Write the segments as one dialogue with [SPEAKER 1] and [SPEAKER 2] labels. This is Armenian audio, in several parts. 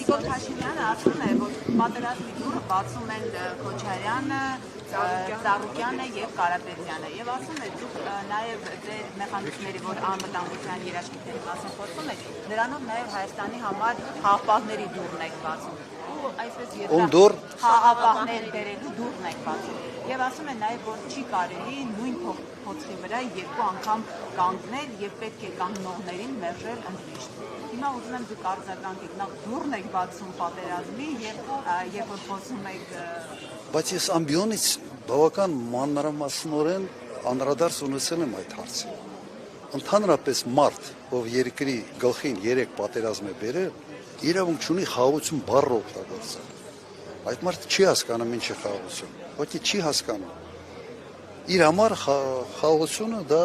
[SPEAKER 1] Նիկոլ Փաշինյանը ասում է, որ պատերազմի դուրը բացում են Քոչարյանը, Ծառուկյանը եւ Կարապետյանը եւ ասում է դուք նաեւ ձեր մեխանիզմների, որ անվտանգության երաշխիքների մասին խոսում եք, դրանով նաեւ Հայաստանի համար խաղապահների դուրն եք բացում։ Ու այսպես խաղապահներ բերելու դուրն եք բացում։ Եվ ասում է նաեւ, որ չի կարելի նույն փոքրի վրա երկու անգամ կանգնել եւ պետք է կանգնողներին մերժել ընդմիշտ։ Հիմա ուզում եմ դուք արձագանքեք, նախ դուրն եք բացում պատերազմի եւ երբ որ խոսում եք
[SPEAKER 2] Բայց ես ամբիոնից բավական մանրամասնորեն անդրադարձ ունեցել եմ այդ հարցին։ Ընդհանրապես մարդ, ով երկրի գլխին 3 պատերազմ է բերել, իրավունք չունի խաղաղություն բառը օգտագործել։ Այդ մարդը չի հասկանում ինչ է խաղաղություն։ Ոչինչ չի հասկանում։ Իր համար խաղաղությունը դա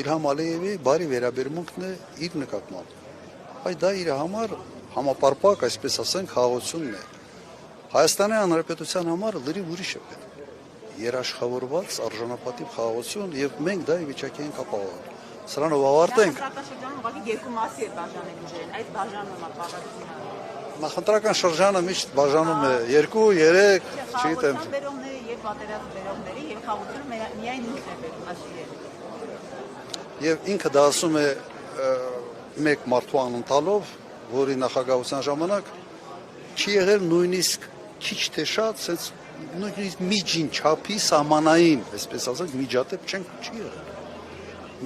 [SPEAKER 2] Իլհամ Ալիևի բարի վերաբերմունքն է իր նկատմամբ։ Բայց դա իր համար համապարփակ, այսպես ասենք, խաղաղությունն է։ Հայաստանի Հանրապետության համար լրիվ ուրիշ է պետք։ Երաշխավորված արժանապատիվ խաղաղություն եւ մենք դա ի վիճակի ենք ապահովել։ Սրանով ավարտենք։ Նախընտրական շրջանը միշտ բաժանում է 2-3, չգիտեմ։ Եվ ինքը դա ասում է մեկ մարդու անընտալով, որի նախագահության ժամանակ չի եղել նույնիսկ քիչ թե շատ, sense նույնիսկ միջին չափի սահմանային, այսպես ասած, միջադեպ չի եղել։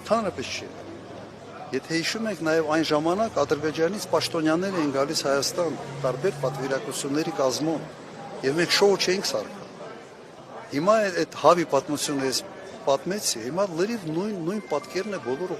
[SPEAKER 2] Ընդհանրապես չի։ Եթե հիշում եք, նաև այն ժամանակ Ադրբեջանից պաշտոնյաներ էին գալիս Հայաստան տարբեր պատվիրակությունների կազմում, եւ մենք շոու չէինք սարքում։ Հիմա այդ հավի պատմությունը ես պատմեցի, հիմա լրիվ նույն պատկերն է բոլոր